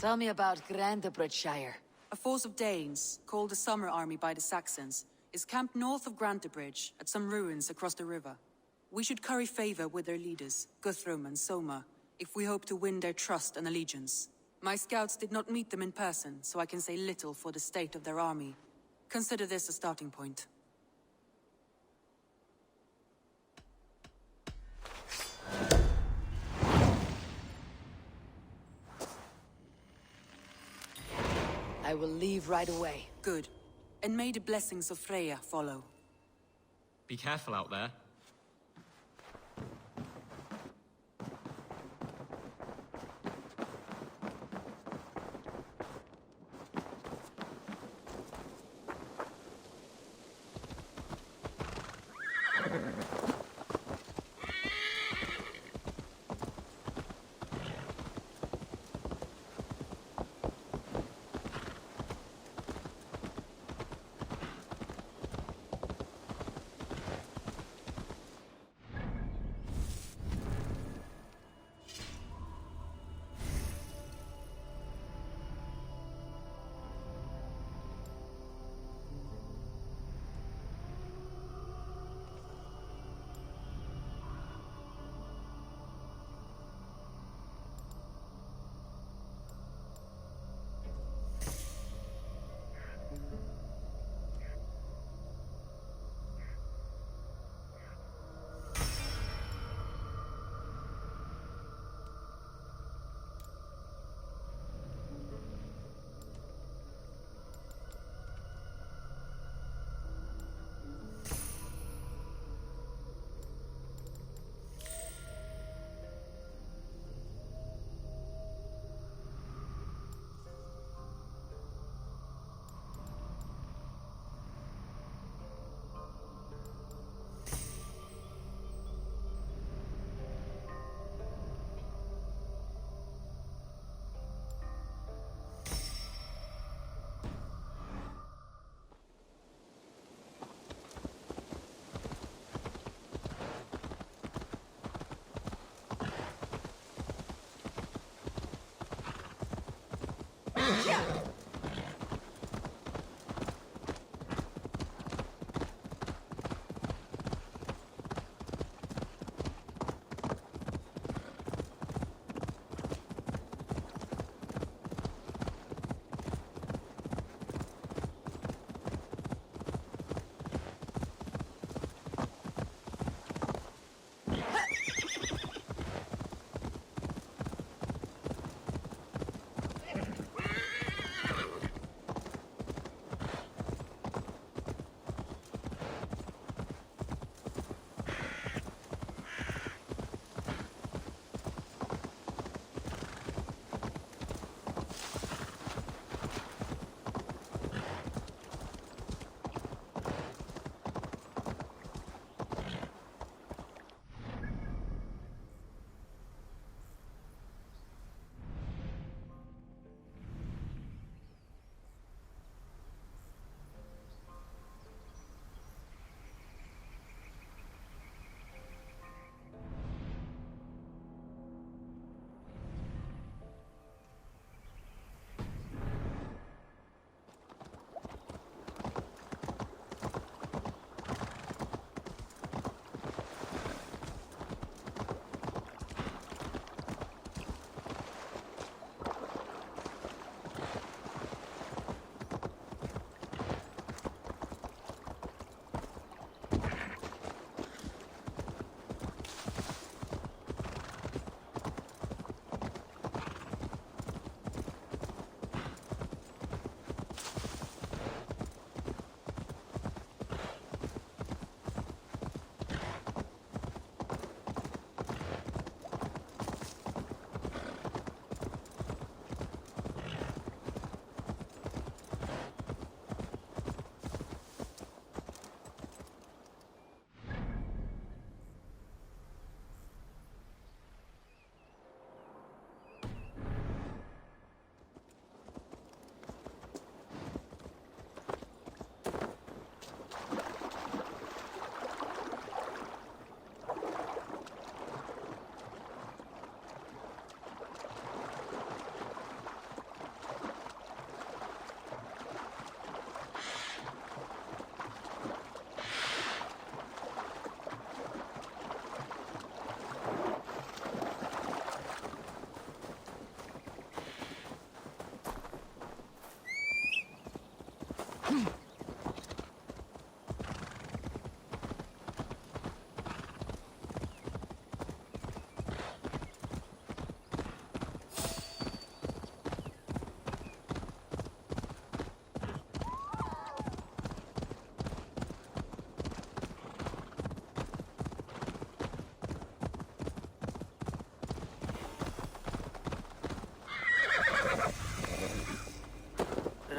Tell me about Grantebridgeshire. A force of Danes, called the Summer Army by the Saxons, is camped north of Grantebridge at some ruins across the river. We should curry favor with their leaders, Guthrum and Soma, if we hope to win their trust and allegiance. My scouts did not meet them in person, so I can say little for the state of their army. Consider this a starting point. I will leave right away. Good. And may the blessings of Freya follow. Be careful out there.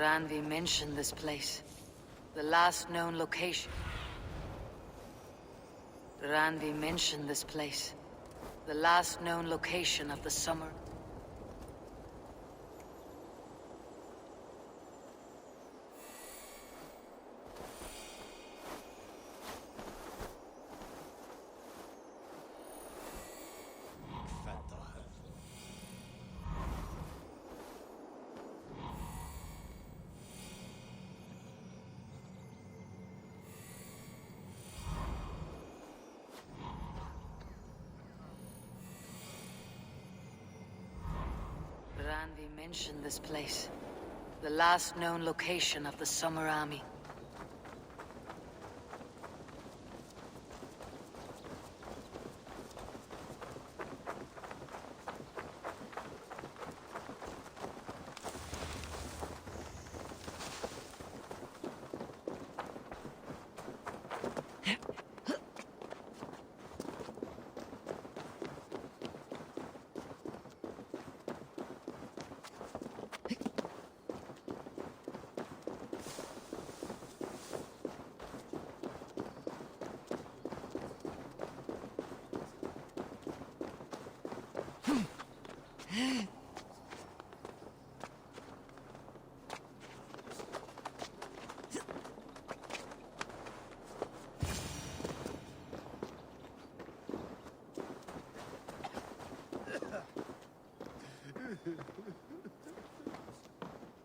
Randvi mentioned this place. The last known location. Randvi mentioned this place. The last known location of the summer. Randvi mentioned this place. The last known location of the Summer Army.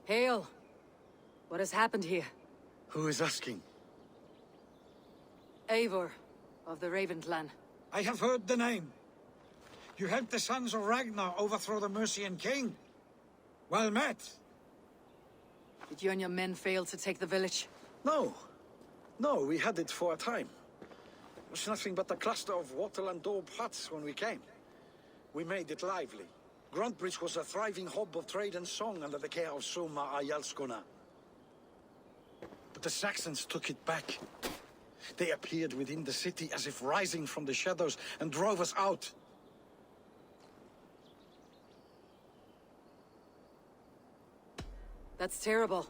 Hail! What has happened here? Who is asking? Eivor, of the Raven clan. I have heard the name. You helped the sons of Ragnar overthrow the Mercian king. Well met. Did you and your men fail to take the village? No. No, we had it for a time. It was nothing but a cluster of wattle and daub huts when we came. We made it lively. Gruntbridge was a thriving hub of trade and song under the care of Soma Ayalskona. But the Saxons took it back. They appeared within the city as if rising from the shadows and drove us out. That's terrible.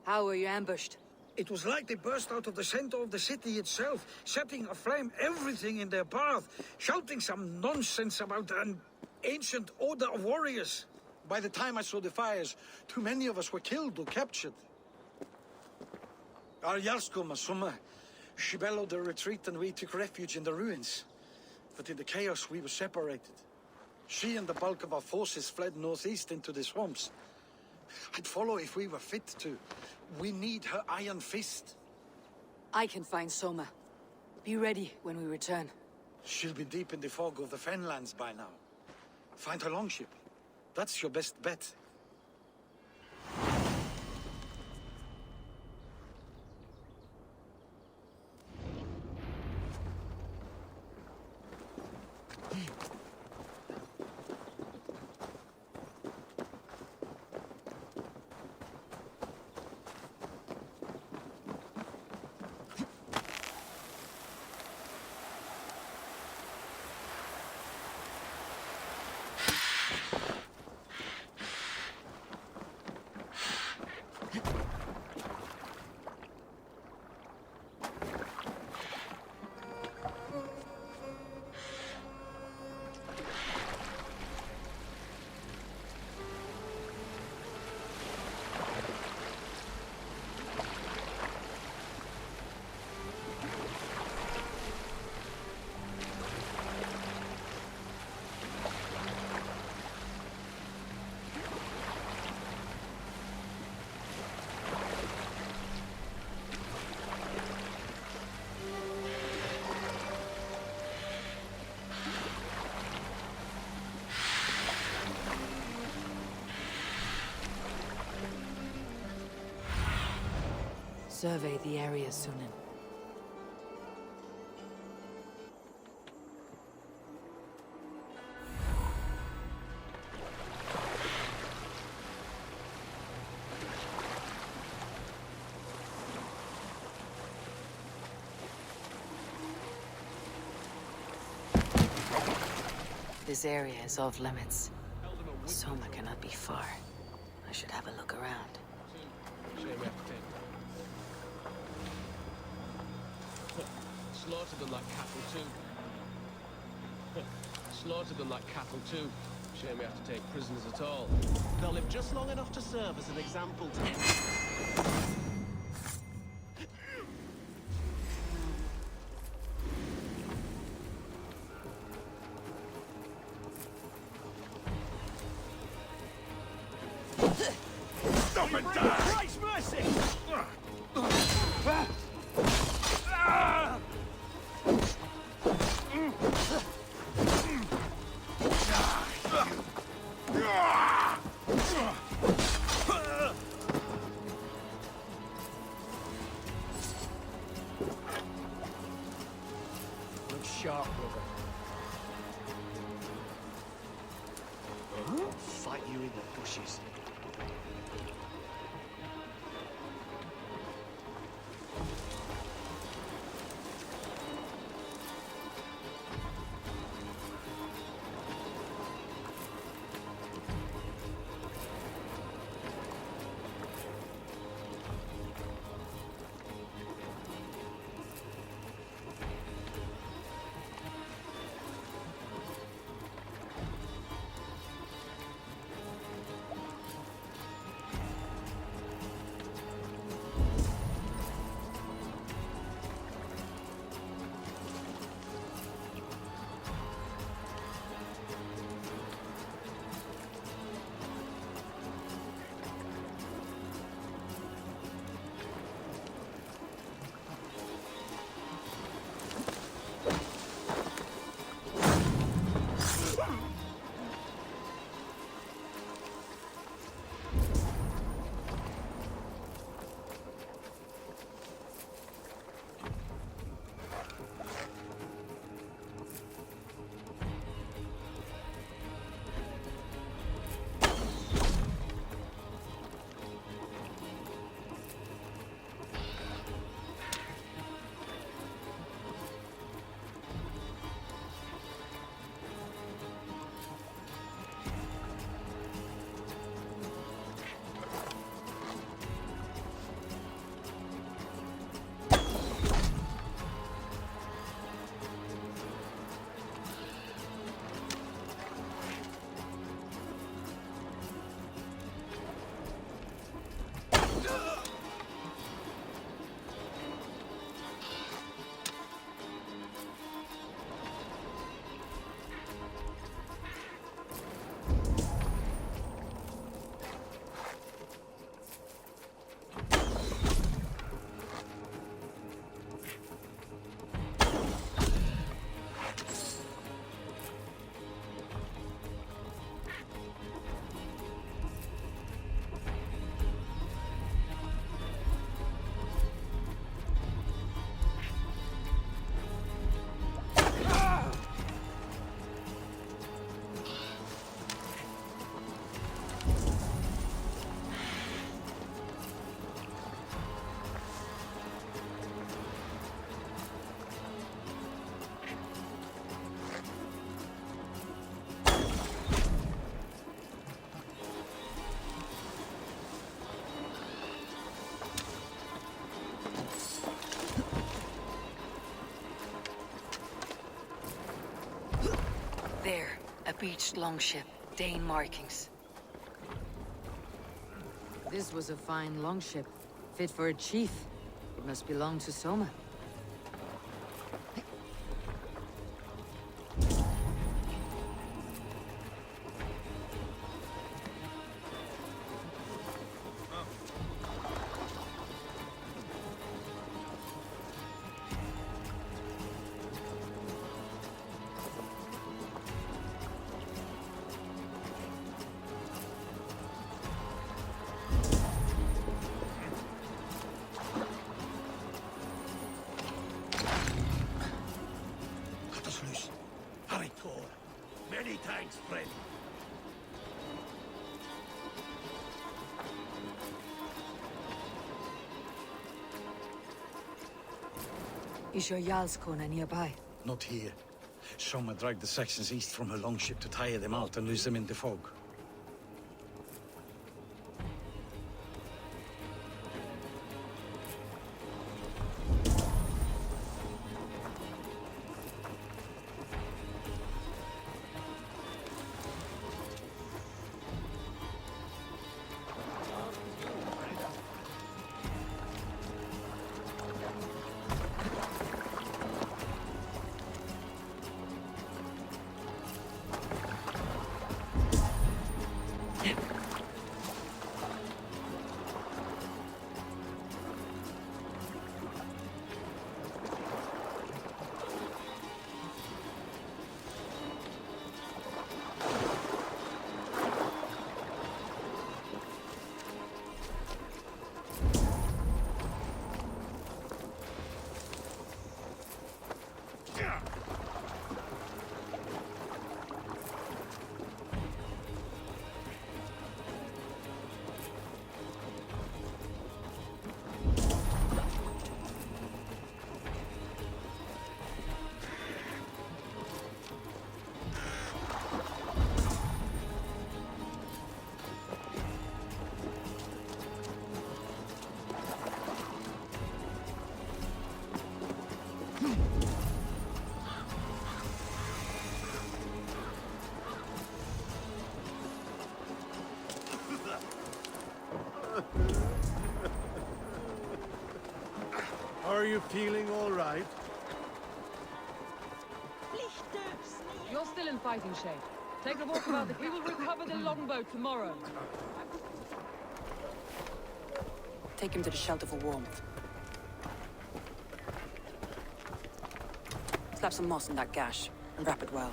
How were you ambushed? It was like they burst out of the center of the city itself, setting aflame everything in their path, shouting some nonsense about an ancient order of warriors. By the time I saw the fires, too many of us were killed or captured. Ayalskona, Soma, she bellowed a retreat and we took refuge in the ruins. But in the chaos we were separated. She and the bulk of our forces fled northeast into the swamps. I'd follow if we were fit to. We need her iron fist. I can find Soma. Be ready when we return. She'll be deep in the fog of the Fenlands by now. Find her longship. That's your best bet. Survey the area, Sunan. This area is off limits. Soma cannot be far. I should have a look around. Shame we have to take. Slaughtered them like cattle too. Slaughtered them like cattle too. Shame we have to take prisoners at all. They'll live just long enough to serve as an example to... Stop and die! Christ's mercy! Look sharp, brother. I'll fight you in the bushes. There, a beached longship, Dane markings. This was a fine longship, fit for a chief. It must belong to Soma. Many thanks, friend. Is your Jarlskona nearby? Not here. Soma dragged the Saxons east from her longship to tire them out and lose them in the fog. Are you feeling all right? You're still in fighting shape. Take a walk about the... We will recover the longboat tomorrow. Take him to the shelter for warmth. Slap some moss in that gash, and wrap it well.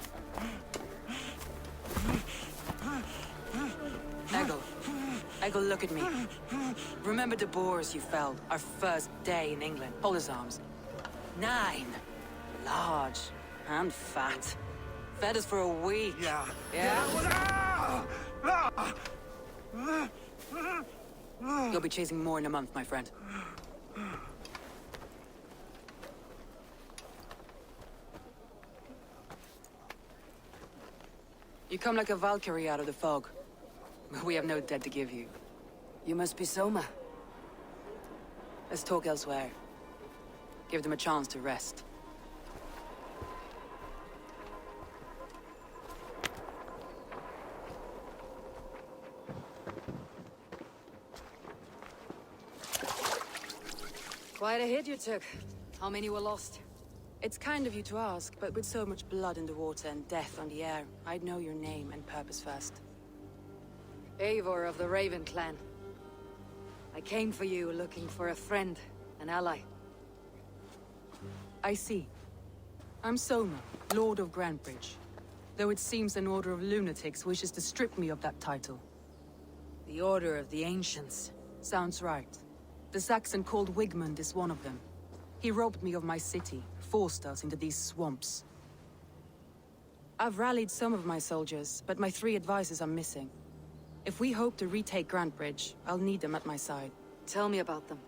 Eggle, look at me. Remember the boars you felled, our first day in England? Hold his arms. 9. Large and fat. Fed us for a week. Yeah. You'll be chasing more in a month, my friend. You come like a Valkyrie out of the fog. But we have no debt to give you. You must be Soma. Let's talk elsewhere. Give them a chance to rest. Quite a hit you took. How many were lost? It's kind of you to ask, but with so much blood in the water and death on the air, I'd know your name and purpose first. Eivor of the Raven clan. I came for you looking for a friend, an ally. I see. I'm Soma, Lord of Grantebridge. Though it seems an order of lunatics wishes to strip me of that title. The Order of the Ancients. Sounds right. The Saxon called Wigmund is one of them. He robbed me of my city, forced us into these swamps. I've rallied some of my soldiers, but my 3 advisors are missing. If we hope to retake Grantebridge, I'll need them at my side. Tell me about them.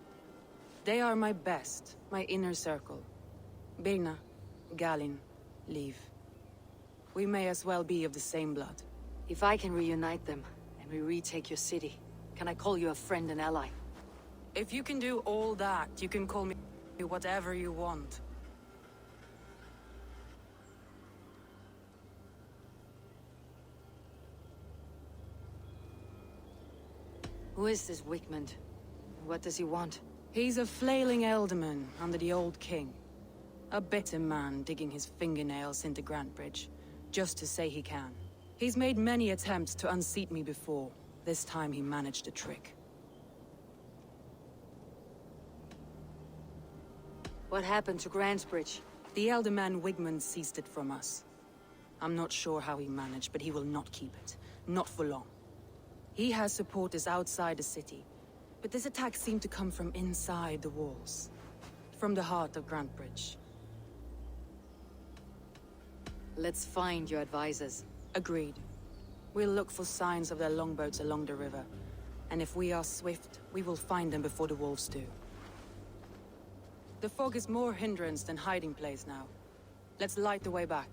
They are my best, my inner circle. Birna, Galin, Liv. We may as well be of the same blood. If I can reunite them, and we retake your city, can I call you a friend and ally? If you can do all that, you can call me whatever you want. Who is this Wigmund? What does he want? He's a flailing elderman under the old king. A bitter man digging his fingernails into Grantebridge, just to say he can. He's made many attempts to unseat me before. This time he managed a trick. What happened to Grantebridge? The elder man Wigmund seized it from us. I'm not sure how he managed, but he will not keep it. Not for long. He has supporters outside the city, but this attack seemed to come from inside the walls. From the heart of Grantebridge. Let's find your advisors. Agreed. We'll look for signs of their longboats along the river. And if we are swift, we will find them before the wolves do. The fog is more hindrance than hiding place now. Let's light the way back.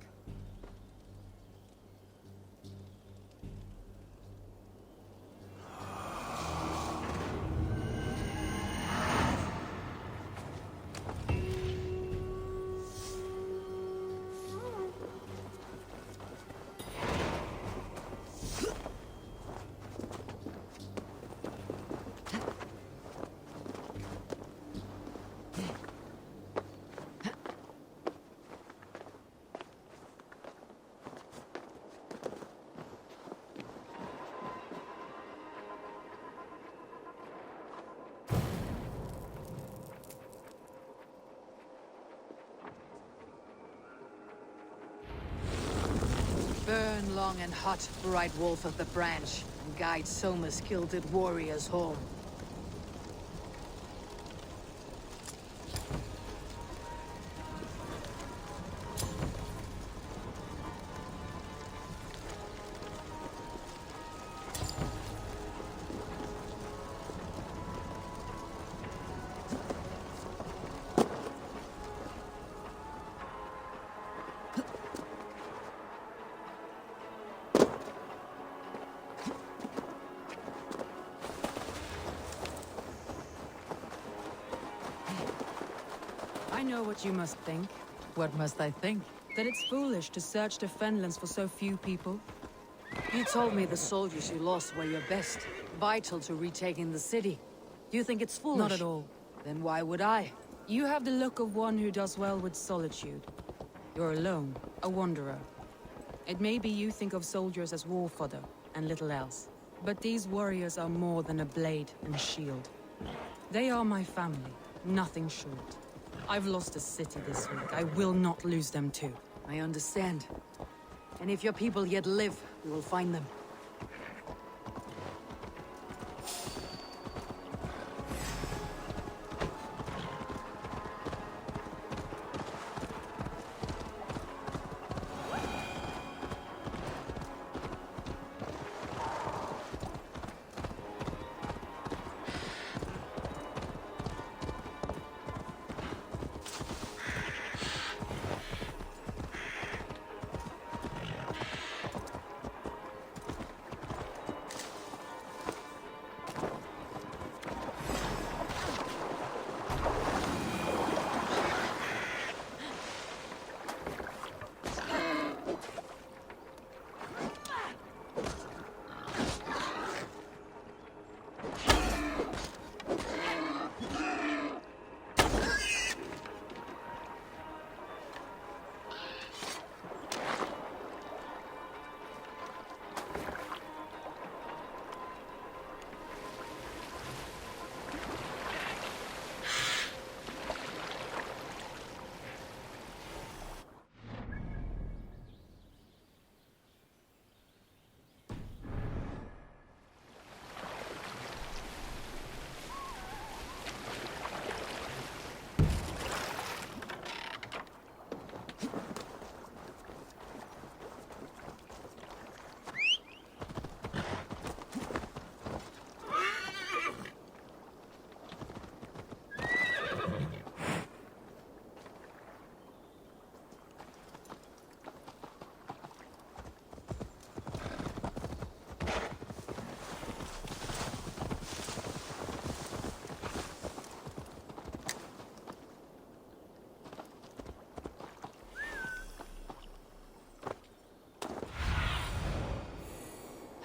Burn long and hot, bright wolf of the branch, and guide Soma's gilded warriors home. I know what you must think. What must I think? That it's foolish to search the Fenlands for so few people. You told me the soldiers you lost were your best, vital to retaking the city. Do you think it's foolish? Not at all. Then why would I? You have the look of one who does well with solitude. You're alone, a wanderer. It may be you think of soldiers as war fodder and little else. But these warriors are more than a blade and a shield. They are my family, nothing short. I've lost a city this week. I will not lose them too. I understand. And if your people yet live, we will find them.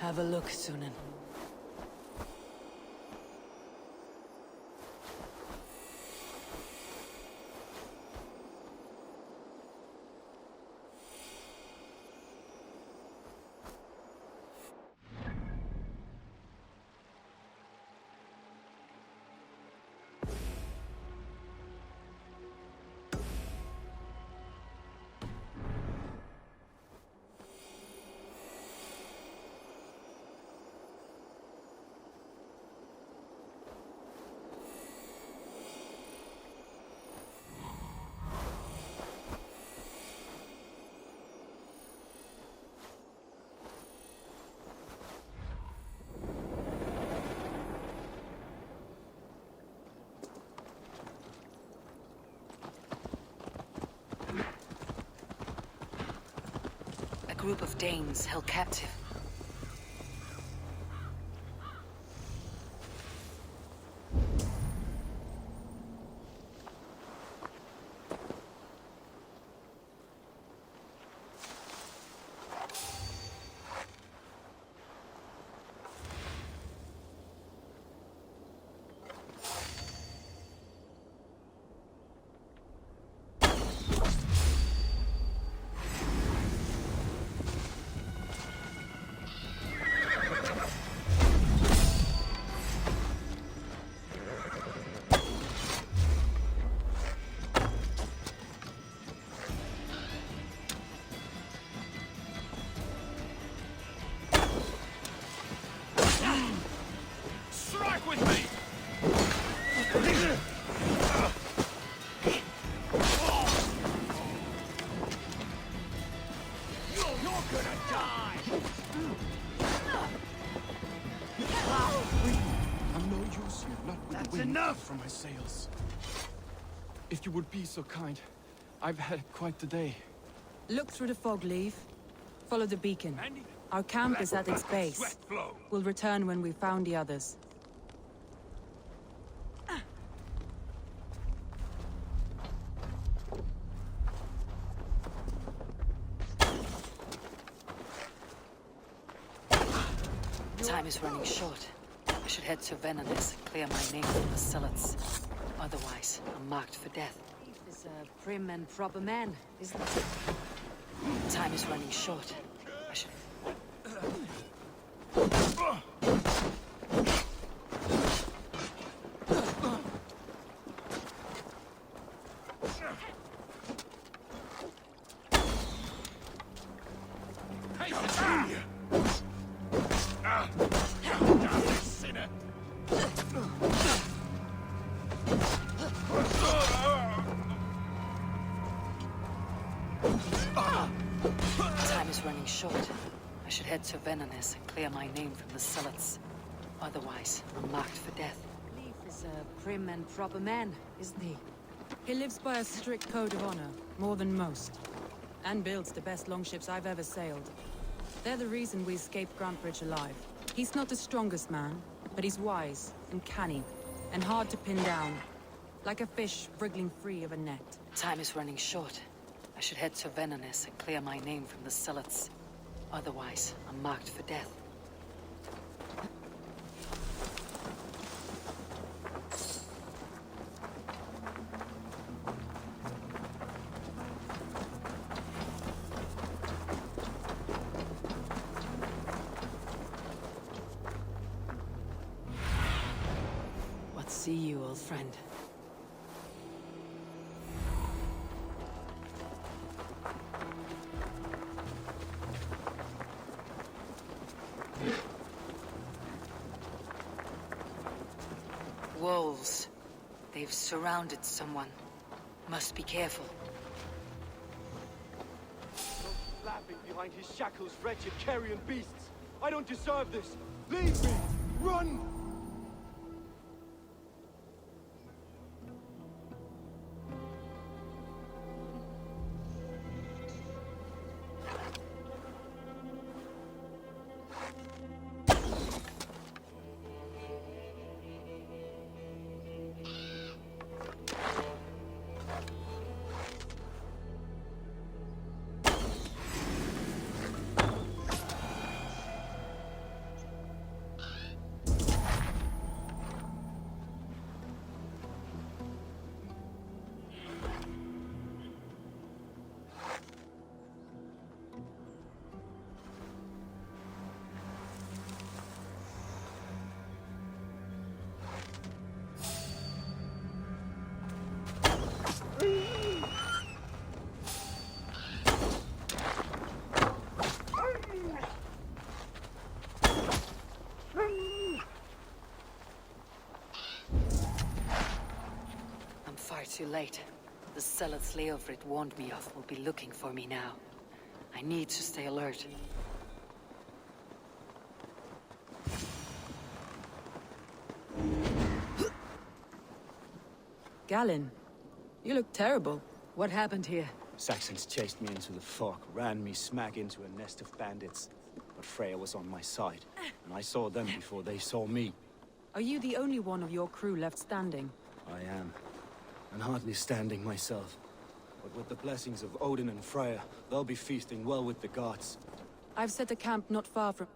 Have a look, Sunan. A group of Danes held captive. Strike with me! You're gonna die! I'm no use here, not with That's the wind enough! from my sails. If you would be so kind, I've had quite the day. Look through the fog, Leaf. Follow the beacon. Our camp is at its base. Sweat flow! We'll return when we've found the others. Time is running short. I should head to Venanis and clear my name from the zealots. Otherwise, I'm marked for death. This is a prim and proper man, isn't it? Time is running short. I should... Time is running short. I should head to Venanes and clear my name from the Zealots. Otherwise, I'm marked for death. Leaf is a prim and proper man, isn't he? He lives by a strict code of honor, more than most. And builds the best longships I've ever sailed. They're the reason we escaped Grantebridge alive. He's not the strongest man, but he's wise and canny, and hard to pin down. Like a fish wriggling free of a net. Time is running short. I should head to Venanes and clear my name from the Zealots. Otherwise, I'm marked for death. What see you, old friend? Wolves. They've surrounded someone. Must be careful. Laughing behind his shackles, wretched carrion beasts. I don't deserve this. Leave me! Run! Too late. The Zealots Leofrid warned me of will be looking for me now. I need to stay alert. Galen, you look terrible. What happened here? Saxons chased me into the fog, ran me smack into a nest of bandits. But Freya was on my side, and I saw them before they saw me. Are you the only one of your crew left standing? I am. And hardly standing myself. But with the blessings of Odin and Freya, they'll be feasting well with the gods. I've set a camp not far from...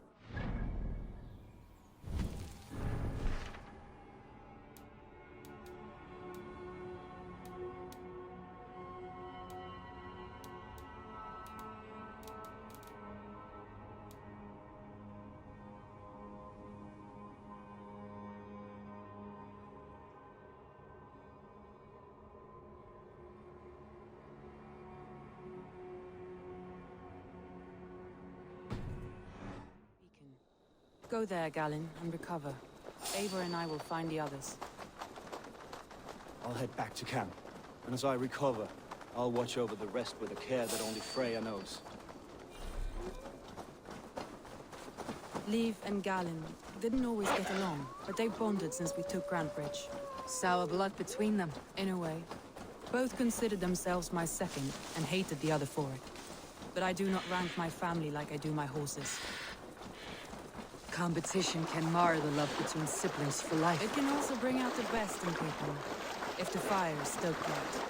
Go there, Galen, and recover. Eivor and I will find the others. I'll head back to camp. And as I recover, I'll watch over the rest with a care that only Freya knows. Leif and Galen didn't always get along, but they've bonded since we took Grantebridge. Sour blood between them. In a way. Both considered themselves my second, and hated the other for it. But I do not rank my family like I do my horses. Competition can mar the love between siblings for life. It can also bring out the best in people, if the fire is stoked right.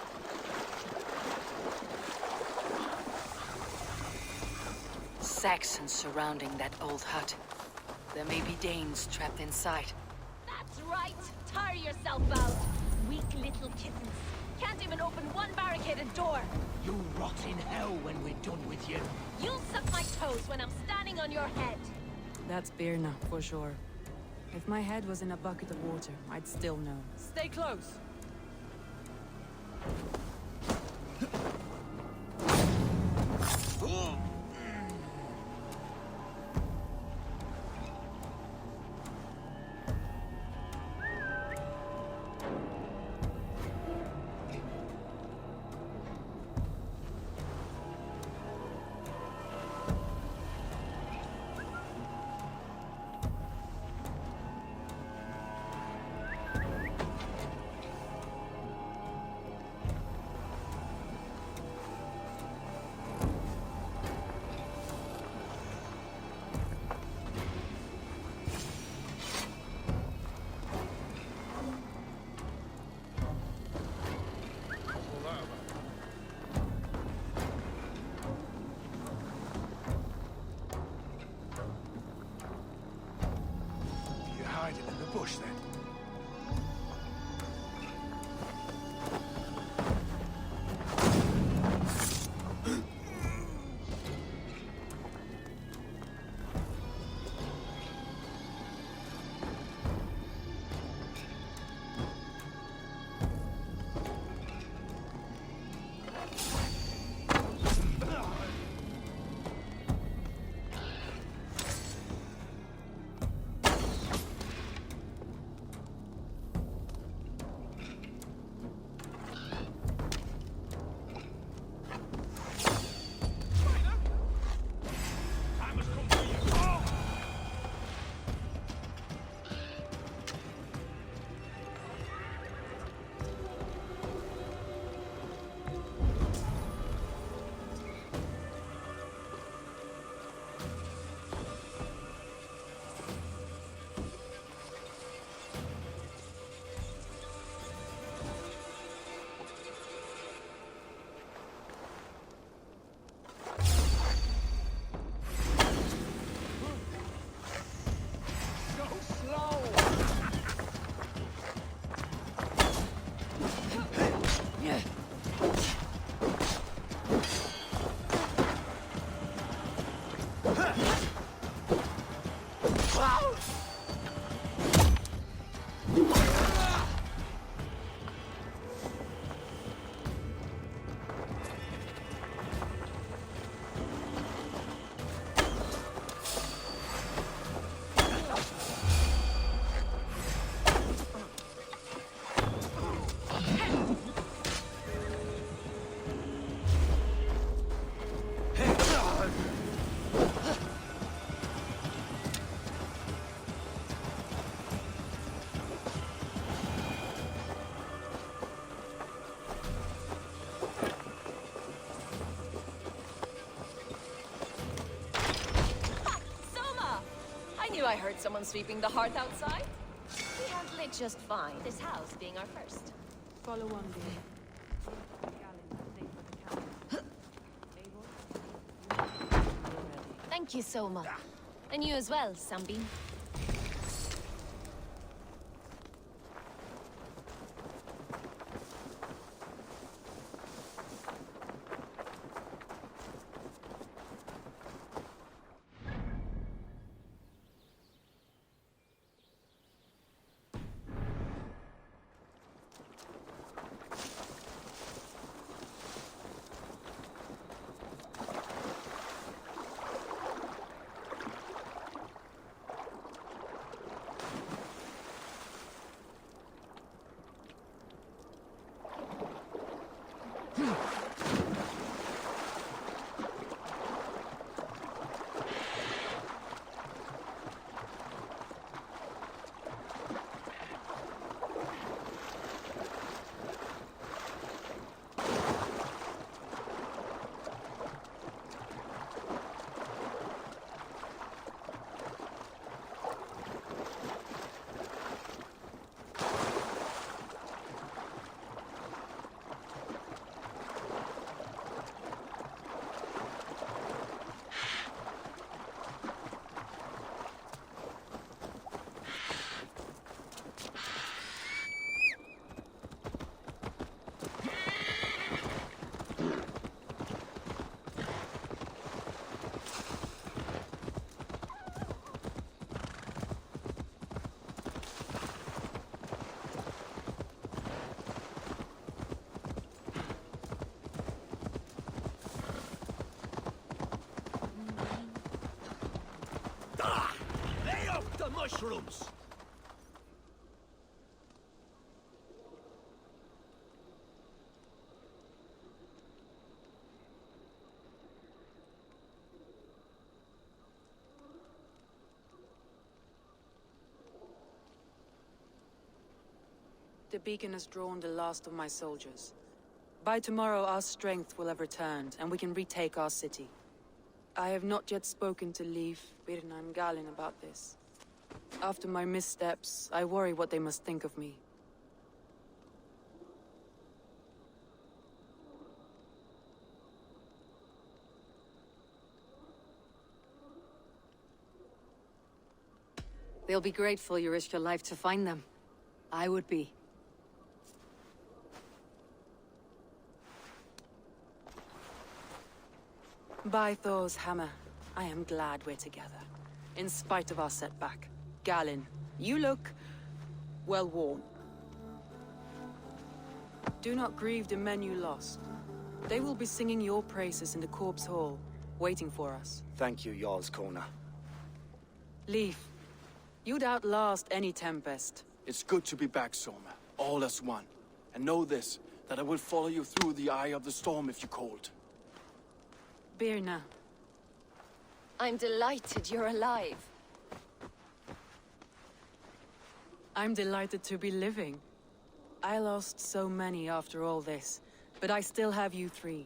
Saxons surrounding that old hut. There may be Danes trapped inside. That's right! Tire yourself out! We little kittens. Can't even open one barricaded door. You rot in hell when we're done with you. You'll suck my toes when I'm standing on your head. That's Birna, for sure. If my head was in a bucket of water, I'd still know. Stay close! You're hiding in the bush then? Time has come for you. Oh! Go slow! Soma! I knew I heard someone sweeping the hearth outside. We handled it just fine, this house being our first. Follow on, dear. Thank you, Soma. And you as well, Sunbeam. shrubs. The beacon has drawn the last of my soldiers. By tomorrow, our strength will have returned, and we can retake our city. I have not yet spoken to Leif, Birna, and Galin about this. After my missteps, I worry what they must think of me. They'll be grateful you risked your life to find them. I would be. By Thor's hammer, I am glad we're together. In spite of our setback. Galin, you look... well worn. Do not grieve the men you lost. They will be singing your praises in the Corpse Hall, waiting for us. Thank you, Jarl's Corner. Leif, you'd outlast any tempest. It's good to be back, Soma. All as one. And know this, that I will follow you through the eye of the storm if you called. Birna. I'm delighted you're alive. I'm delighted to be living. I lost so many after all this, but I still have you three.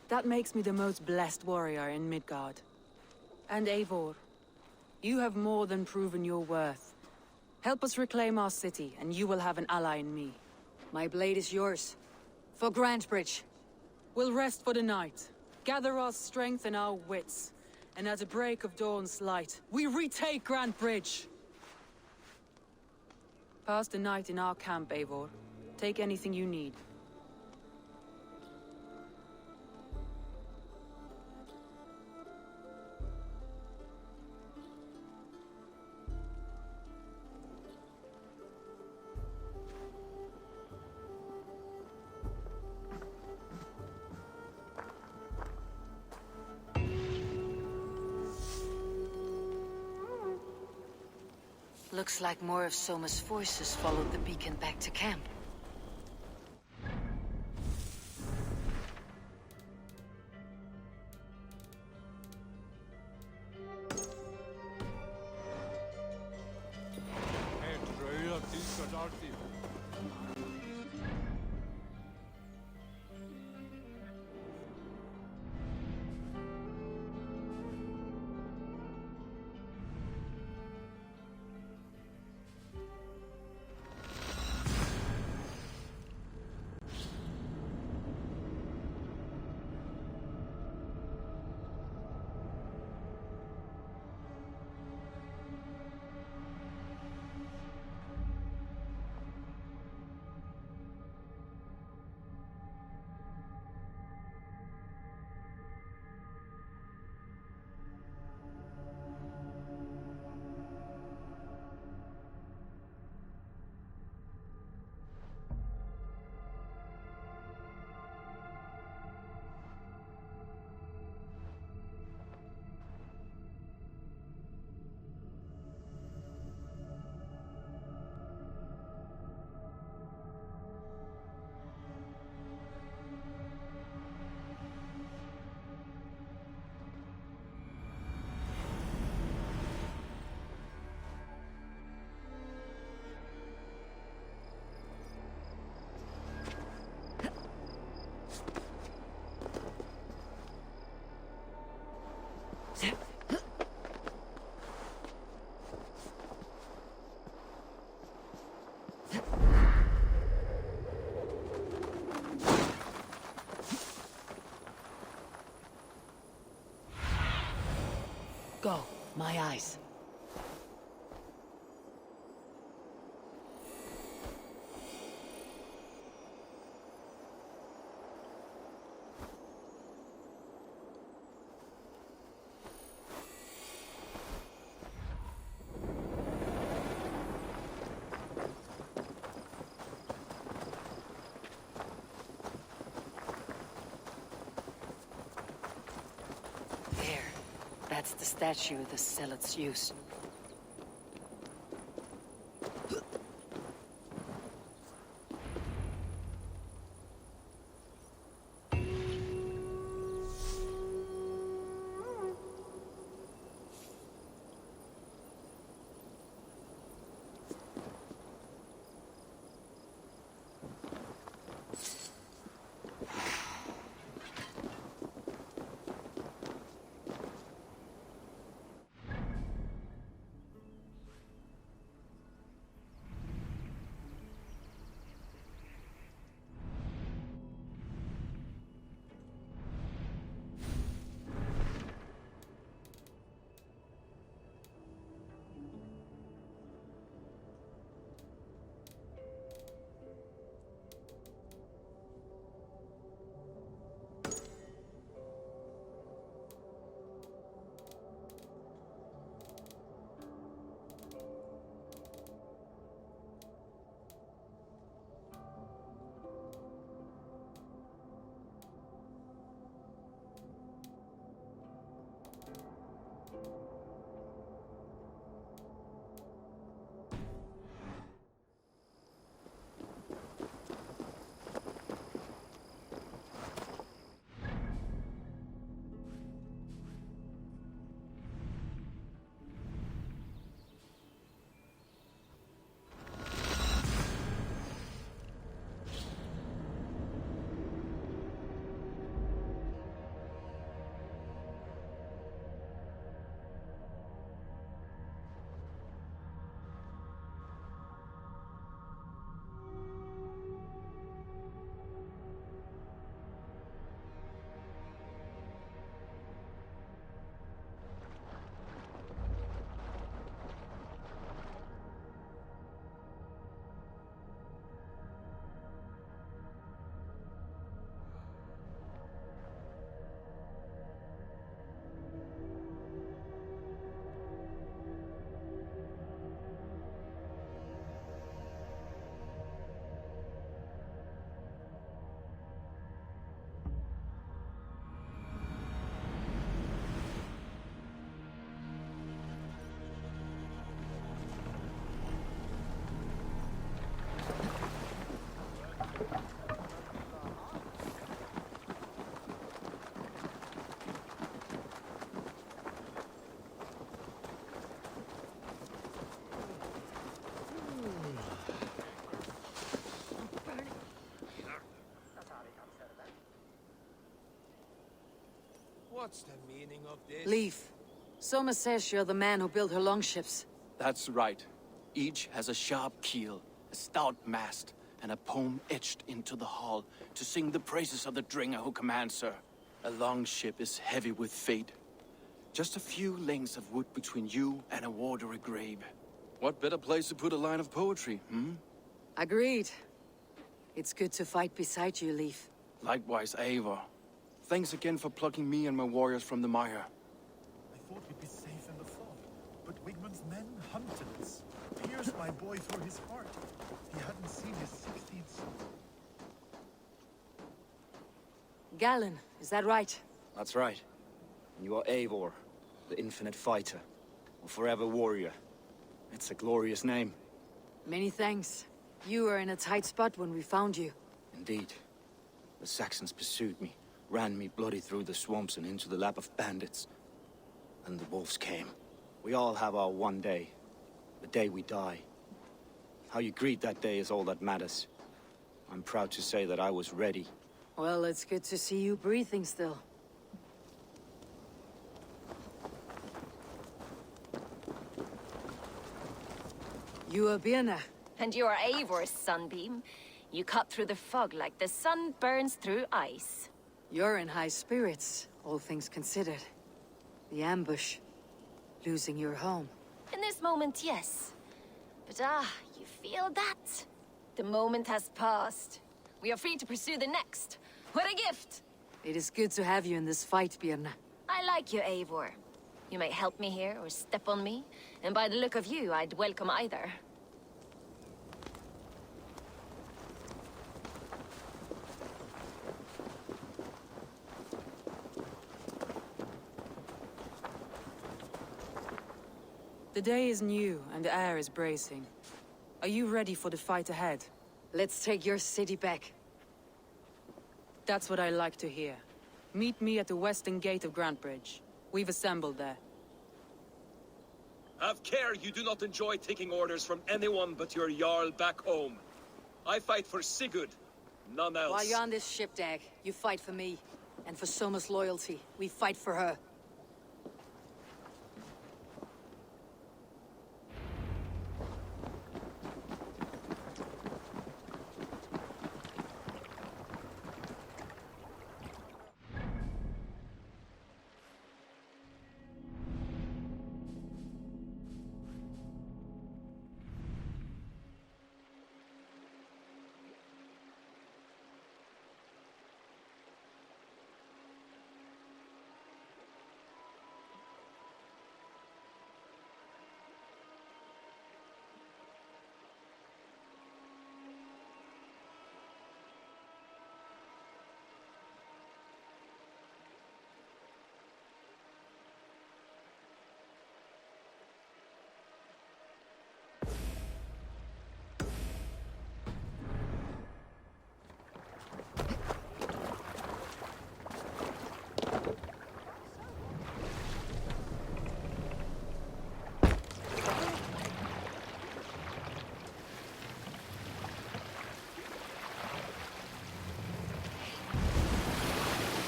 That makes me the most blessed warrior in Midgard. And Eivor, you have more than proven your worth. Help us reclaim our city, and you will have an ally in me. My blade is yours. For Grantebridge. We'll rest for the night, gather our strength and our wits, and at the break of dawn's light, we retake Grantebridge! Pass the night in our camp, Eivor. Take anything you need. Looks like more of Soma's forces followed the beacon back to camp. Go, my eyes. That's the statue the zealots used. What's the meaning of this? Leaf. Soma says you're the man who built her longships. That's right. Each has a sharp keel, a stout mast, and a poem etched into the hull to sing the praises of the Dringer who commands her. A longship is heavy with fate. Just a few lengths of wood between you and a watery grave. What better place to put a line of poetry, hmm? Agreed. It's good to fight beside you, Leaf. Likewise, Eivor. Thanks again for plucking me and my warriors from the mire. I thought we'd be safe in the fog, but Wigmund's men hunted us. Pierced my boy through his heart. He hadn't seen his 16th son. Galen, is that right? That's right. And you are Eivor, the infinite fighter, a forever warrior. It's a glorious name. Many thanks. You were in a tight spot when we found you. Indeed. The Saxons pursued me, ran me bloody through the swamps and into the lap of bandits. And the wolves came. We all have our one day. The day we die. How you greet that day is all that matters. I'm proud to say that I was ready. Well, it's good to see you breathing still. You are Birna. And you are Eivor's sunbeam. You cut through the fog like the sun burns through ice. You're in high spirits, all things considered. The ambush. Losing your home. In this moment, yes. But you feel that? The moment has passed. We are free to pursue the next. What a gift! It is good to have you in this fight, Birna. I like you, Eivor. You may help me here or step on me, and by the look of you, I'd welcome either. The day is new, and the air is bracing. Are you ready for the fight ahead? Let's take your city back. That's what I like to hear. Meet me at the western gate of Grantebridge. We've assembled there. Have care you do not enjoy taking orders from anyone but your Jarl back home. I fight for Sigurd, none else. While you're on this ship, Dag, you fight for me. And for Soma's loyalty, we fight for her.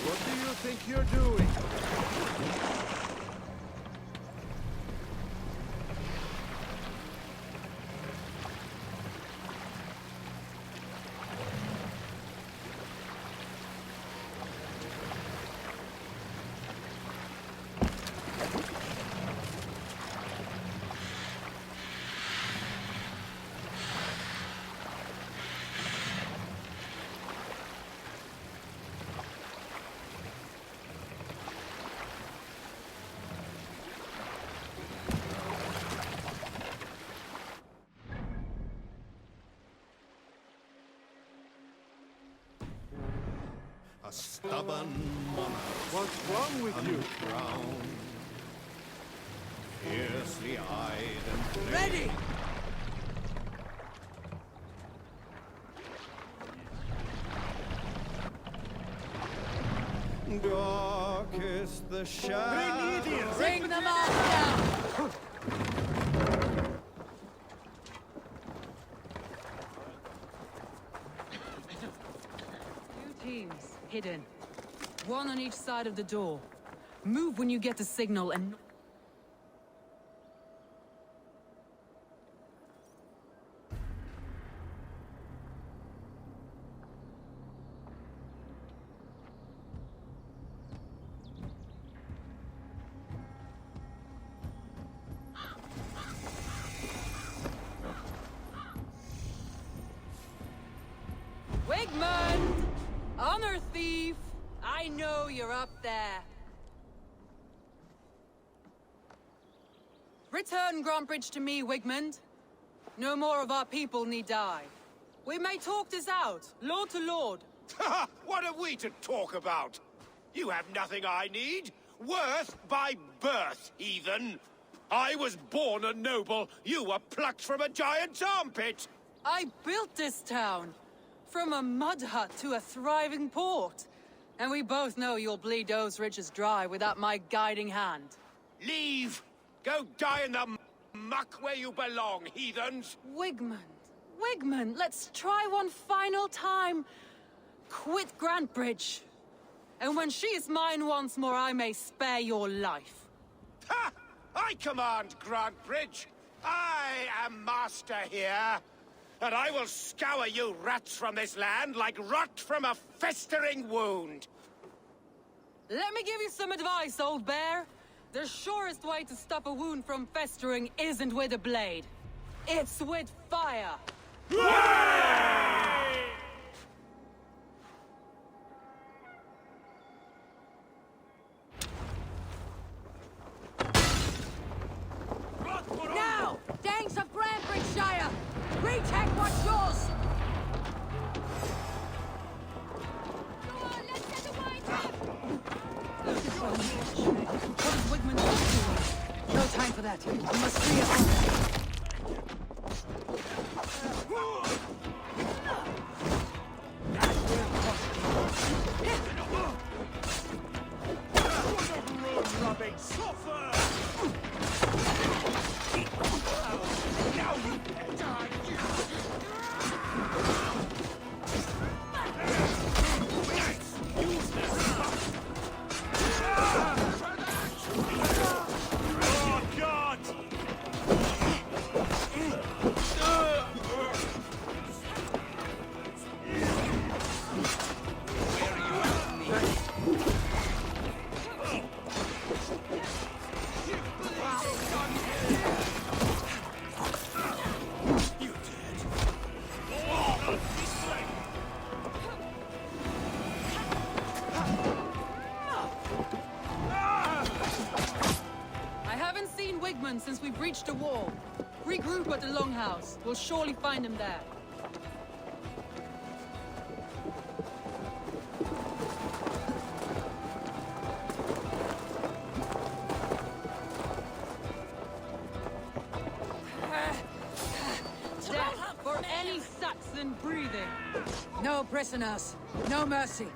What do you think you're doing? A stubborn monarch. What's wrong with you? Crowned, fiercely eyed and Ready! dark is the shadow. Bring them all down! Two teams, hidden. One on each side of the door. Move when you get the signal and... Wigmund! Honor thief! I know you're up there. Return Grantbridge to me, Wigmund. No more of our people need die. We may talk this out, lord to lord. What are we to talk about? You have nothing I need. Worth by birth, heathen. I was born a noble. You were plucked from a giant's armpit. I built this town. From a mud hut to a thriving port. And we both know you'll bleed those riches dry without my guiding hand. Leave! Go die in the muck where you belong, heathens! Wigmund, Wigmund, let's try one final time. Quit Grantbridge. And when she is mine once more, I may spare your life. Ha! I command Grantbridge! I am master here! And I will scour you rats from this land like rot from a festering wound! Let me give you some advice, old bear. The surest way to stop a wound from festering isn't with a blade. It's with fire! Now! Danes of Grantbridgeshire! Retake what's yours! What is Wigmund doing? No time for that. We must free it. Since we breached the wall. Regroup at the Longhouse. We'll surely find him there. Death for any Saxon breathing. No prisoners. No mercy.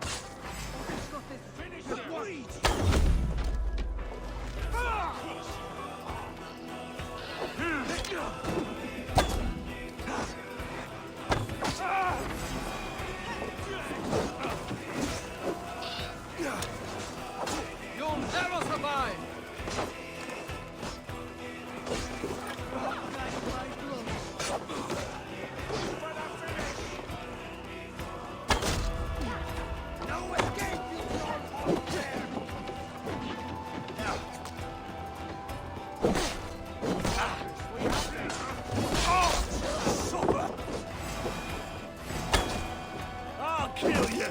You'll never survive! No escape, you dark there! I'll kill you!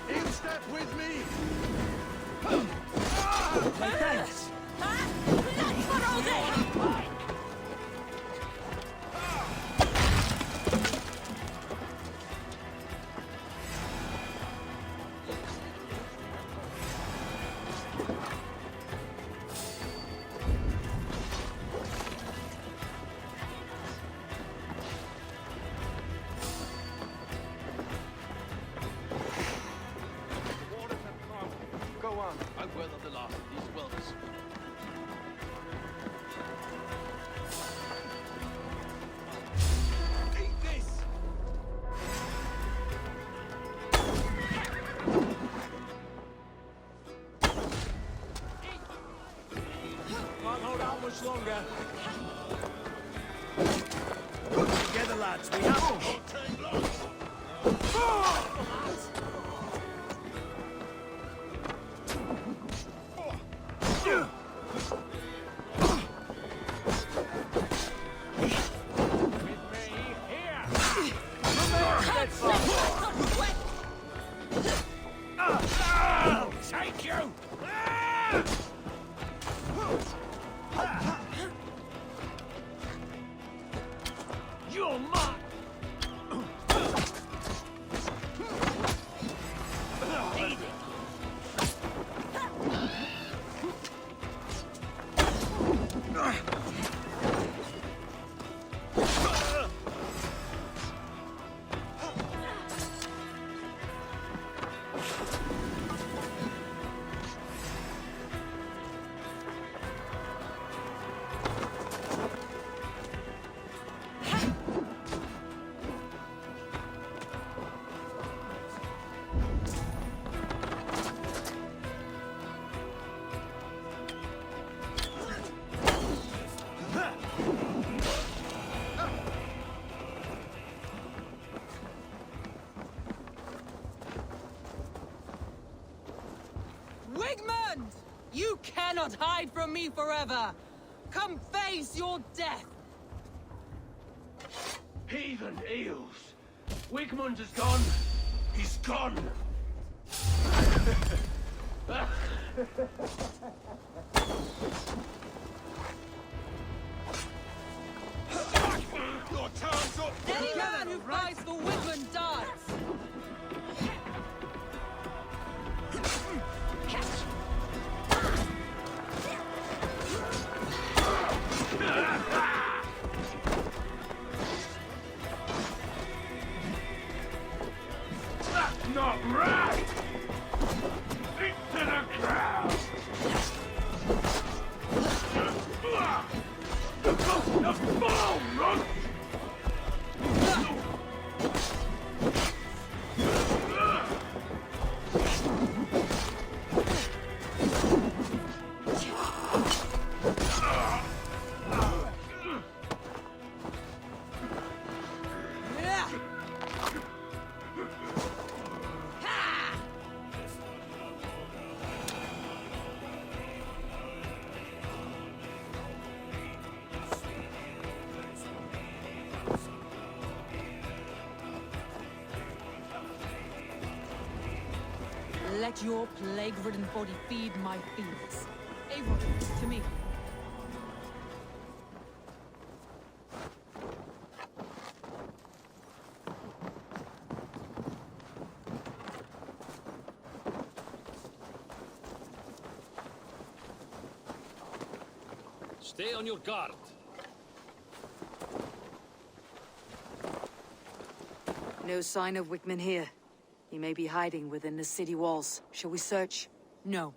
In step with me! Thanks. That's for all day! longer. Together, lads, we have to. Take you! You're mine! Wigmund! You cannot hide from me forever! Come face your death! Heathen eels! Wigmund is gone! He's gone! Your time's up! Any man who fights for Wigmund dies! That's not right! Into the ground! The ball, run! Let your plague-ridden body feed my fields. Eivor, to me. Stay on your guard. No sign of Wickman here. He may be hiding within the city walls. Shall we search? No.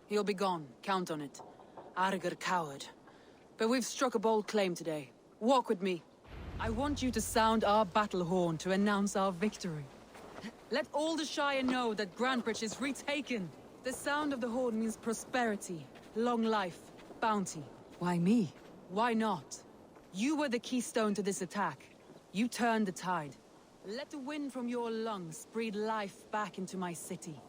He'll be gone. Count on it. Arger coward. But we've struck a bold claim today. Walk with me. I want you to sound our battle horn to announce our victory. Let all the Shire know that Grantebridge is retaken. The sound of the horn means prosperity, long life, bounty. Why me? Why not? You were the keystone to this attack. You turned the tide. Let the wind from your lungs breathe life back into my city.